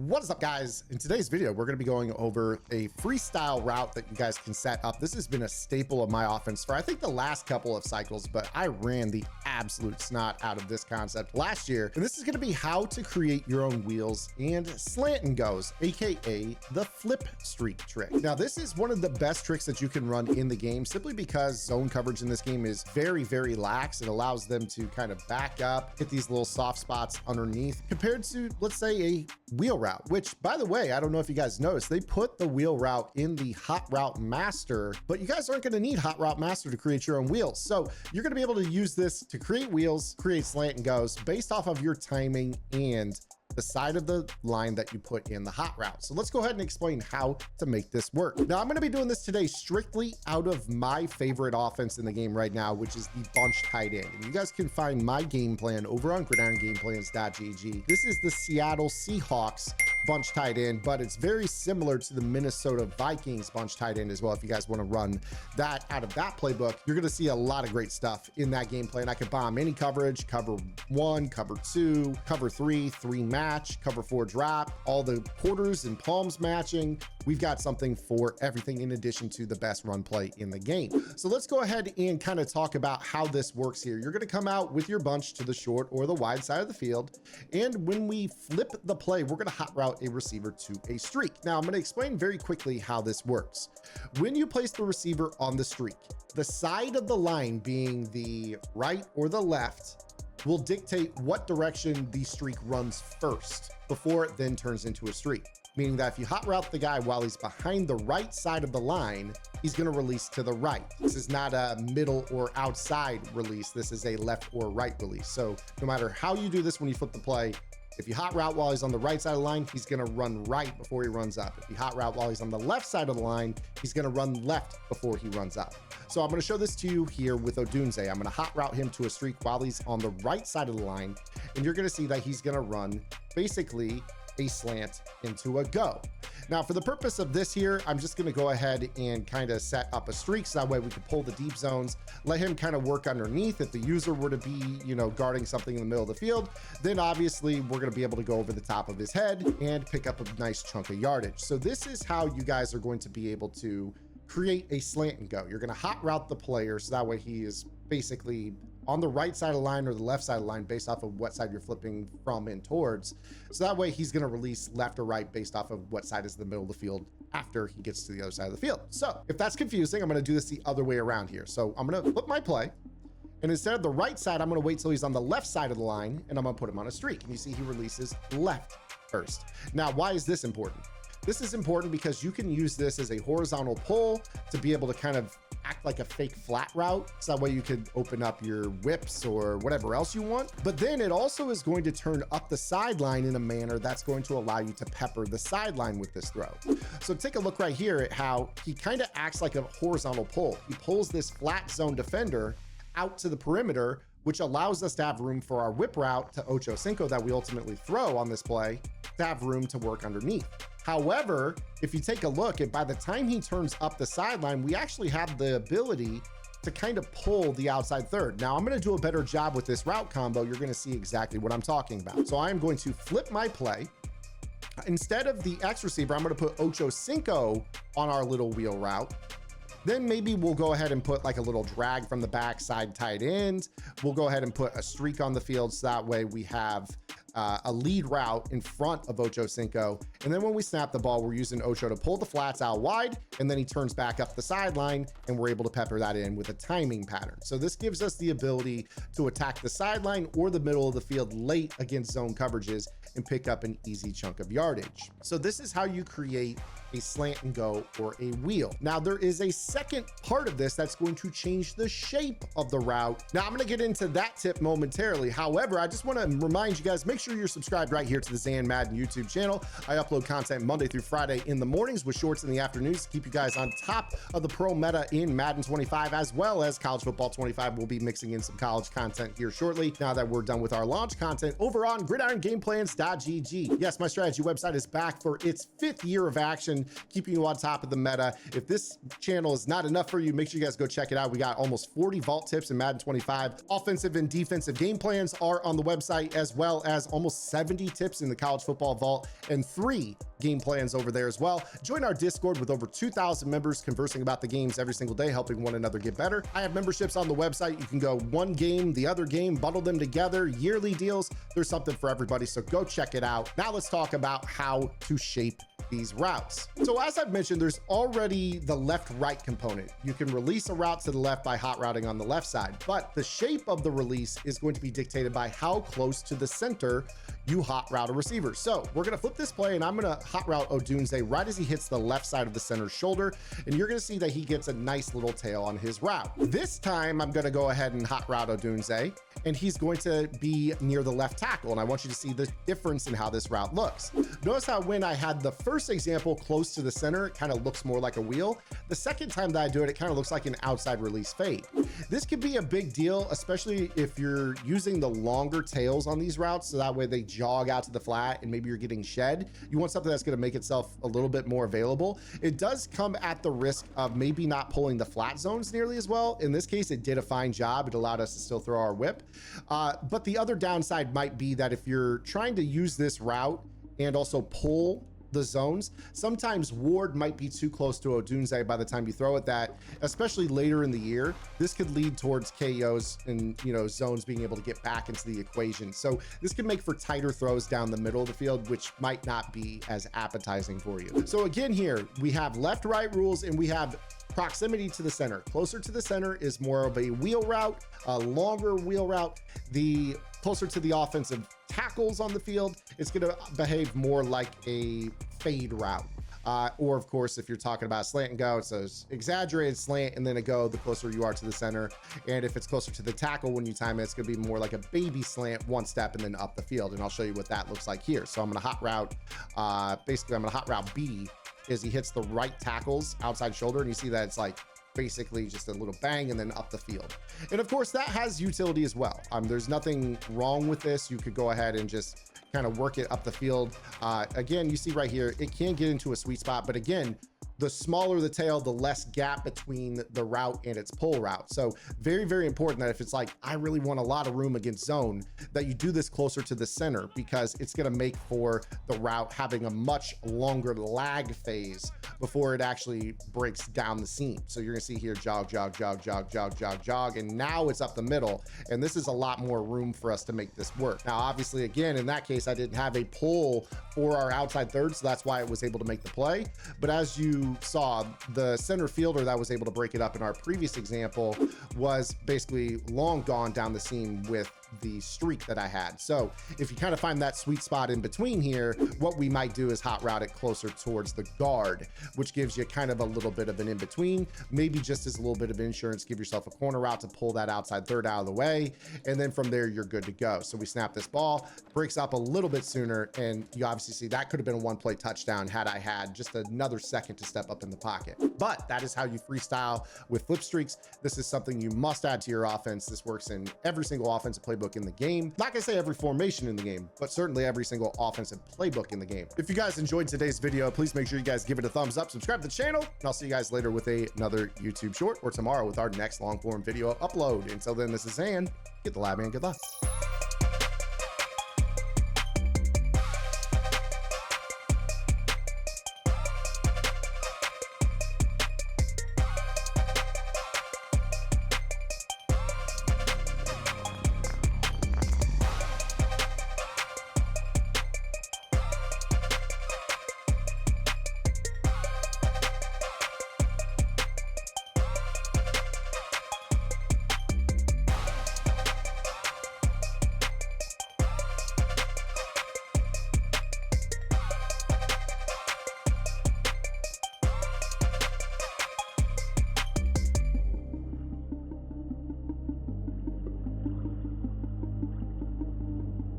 What is up, guys? In today's video, we're going to be going over a freestyle route that you guys can set up. This has been a staple of my offense for I think the last couple of cycles, but I ran the absolute snot out of this concept last year. And this is going to be how to create your own wheels and slant and goes, aka the flip streak trick. Now, this is one of the best tricks that you can run in the game simply because zone coverage in this game is very, very lax. It allows them to kind of back up, hit these little soft spots underneath compared to, let's say, a wheel route, which, by the way, I don't know if you guys noticed, they put the wheel route in the hot route master, but you guys aren't going to need hot route master to create your own wheels. So you're going to be able to use this to create wheels, create slant and goes based off of your timing and the side of the line that you put in the hot route. So let's go ahead and explain how to make this work. Now, I'm going to be doing this today strictly out of my favorite offense in the game right now, which is the bunch tight end. And you guys can find my game plan over on gridirongameplans.gg. This is the Seattle Seahawks bunch tight end, but it's very similar to the Minnesota Vikings bunch tight end as well. If you guys want to run that out of that playbook, you're going to see a lot of great stuff in that game plan. I could bomb any coverage, cover 1, cover 2, cover 3, 3 match, cover 4 drop, all the quarters and palms matching. We've got something for everything in addition to the best run play in the game. So let's go ahead and kind of talk about how this works here. You're going to come out with your bunch to the short or the wide side of the field. And when we flip the play, we're going to hot route a receiver to a streak. Now, I'm going to explain very quickly how this works. When you place the receiver on the streak, the side of the line, being the right or the left, will dictate what direction the streak runs first before it then turns into a streak. Meaning that if you hot route the guy while he's behind the right side of the line, he's going to release to the right. This is not a middle or outside release. This is a left or right release. So no matter how you do this when you flip the play, if you hot route while he's on the right side of the line, he's going to run right before he runs up. If you hot route while he's on the left side of the line, he's going to run left before he runs up. So I'm going to show this to you here with Odunze. I'm going to hot route him to a streak while he's on the right side of the line. And you're going to see that he's going to run basically a slant into a go. Now, for the purpose of this here, I'm just going to go ahead and kind of set up a streak so that way we can pull the deep zones, let him kind of work underneath. If the user were to be, guarding something in the middle of the field, then obviously we're going to be able to go over the top of his head and pick up a nice chunk of yardage. So this is how you guys are going to be able to create a slant and go. You're going to hot route the player so that way he is basically on the right side of the line or the left side of the line based off of what side you're flipping from and towards. So that way he's going to release left or right based off of what side is the middle of the field after he gets to the other side of the field. So if that's confusing, I'm going to do this the other way around here. So I'm going to flip my play. And instead of the right side, I'm going to wait till he's on the left side of the line and I'm going to put him on a streak. And you see he releases left first. Now, why is this important? This is important because you can use this as a horizontal pull to be able to kind of act like a fake flat route. So that way you could open up your whips or whatever else you want. But then it also is going to turn up the sideline in a manner that's going to allow you to pepper the sideline with this throw. So take a look right here at how he kind of acts like a horizontal pull. He pulls this flat zone defender out to the perimeter, which allows us to have room for our whip route to Ocho Cinco that we ultimately throw on this play to have room to work underneath. However, if you take a look at by the time he turns up the sideline, we actually have the ability to kind of pull the outside third. Now I'm going to do a better job with this route combo. You're going to see exactly what I'm talking about. So I'm going to flip my play. Instead of the X receiver, I'm going to put Ocho Cinco on our little wheel route. Then maybe we'll go ahead and put like a little drag from the backside tight end. We'll go ahead and put a streak on the field so that way we have a lead route in front of Ocho Cinco. And then when we snap the ball, we're using Ocho to pull the flats out wide, and then he turns back up the sideline, and we're able to pepper that in with a timing pattern. So this gives us the ability to attack the sideline or the middle of the field late against zone coverages and pick up an easy chunk of yardage. So this is how you create a slant and go or a wheel. Now there is a second part of this that's going to change the shape of the route. Now I'm going to get into that tip momentarily. However, I just want to remind you guys, make sure you're subscribed right here to the Zan Madden YouTube channel. I upload content Monday through Friday in the mornings with shorts in the afternoons to keep you guys on top of the pro meta in Madden 25, as well as college football 25. We'll be mixing in some college content here shortly now that we're done with our launch content over on gridirongameplans.gg. Yes, my strategy website is back for its 5th year of action. information, keeping you on top of the meta. If this channel is not enough for you, make sure you guys go check it out. We got almost 40 vault tips in Madden 25. Offensive and defensive game plans are on the website, as well as almost 70 tips in the college football vault and 3 game plans over there as well. Join our Discord with over 2,000 members conversing about the games every single day, helping one another get better. I have memberships on the website. You can go one game, the other game, bundle them together, yearly deals. There's something for everybody, so go check it out. Now let's talk about how to shape these routes. So as I've mentioned, there's already the left-right component. You can release a route to the left by hot routing on the left side, but the shape of the release is going to be dictated by how close to the center you hot route a receiver. So we're gonna flip this play and I'm gonna hot route Odunze right as he hits the left side of the center shoulder, and you're gonna see that he gets a nice little tail on his route. This time I'm gonna go ahead and hot route Odunze, and he's going to be near the left tackle, and I want you to see the difference in how this route looks. Notice how when I had the first example close to the center, it kind of looks more like a wheel. The second time that I do it, it kind of looks like an outside release fade. This could be a big deal, especially if you're using the longer tails on these routes, so that way they jog out to the flat and maybe you're getting shed. You want something that's going to make itself a little bit more available. It does come at the risk of maybe not pulling the flat zones nearly as well. In this case, it did a fine job. It allowed us to still throw our whip. But the other downside might be that if you're trying to use this route and also pull the zones, sometimes Ward might be too close to Odunze by the time you throw it, that especially later in the year, this could lead towards KOs and, you know, zones being able to get back into the equation. So this can make for tighter throws down the middle of the field, which might not be as appetizing for you. So again, here we have left-right rules and we have proximity to the center. Closer to the center is more of a wheel route, a longer wheel route. The closer to the offensive tackles on the field, it's going to behave more like a fade route. Or of course, if you're talking about slant and go, it's an exaggerated slant and then a go the closer you are to the center. And if it's closer to the tackle when you time it, it's going to be more like a baby slant, one step and then up the field. And I'll show you what that looks like here. So I'm going to hot route, basically I'm going to hot route B as he hits the right tackle's outside shoulder. And you see that it's like basically just a little bang and then up the field. And of course that has utility as well. There's nothing wrong with this. You could go ahead and just kind of work it up the field. Again, you see right here, it can get into a sweet spot, but again, the smaller the tail, the less gap between the route and its pull route. So very, very important that if it's like, I really want a lot of room against zone, that you do this closer to the center, because it's going to make for the route having a much longer lag phase before it actually breaks down the seam. So you're gonna see here, jog, jog, jog, jog, jog, jog, jog, and now it's up the middle. And this is a lot more room for us to make this work. Now, obviously, again, in that case, I didn't have a pull for our outside third, so that's why it was able to make the play. But as you saw, the center fielder that was able to break it up in our previous example was basically long gone down the seam with the streak that I had. So if you kind of find that sweet spot in between here, what we might do is hot route it closer towards the guard, which gives you kind of a little bit of an in-between, maybe just as a little bit of insurance, give yourself a corner route to pull that outside third out of the way. And then from there, you're good to go. So we snap this ball, breaks up a little bit sooner. And you obviously see that could have been a one-play touchdown had I had just another second to step up in the pocket. But that is how you freestyle with flip streaks. This is something you must add to your offense. This works in every single offensive playbook in the game. Not gonna say every formation in the game, but certainly every single offensive playbook in the game. If you guys enjoyed today's video, please make sure you guys give it a thumbs up, subscribe to the channel, and I'll see you guys later with another YouTube short or tomorrow with our next long form video upload. Until then, this is Zan. Get the lab, man. Good luck.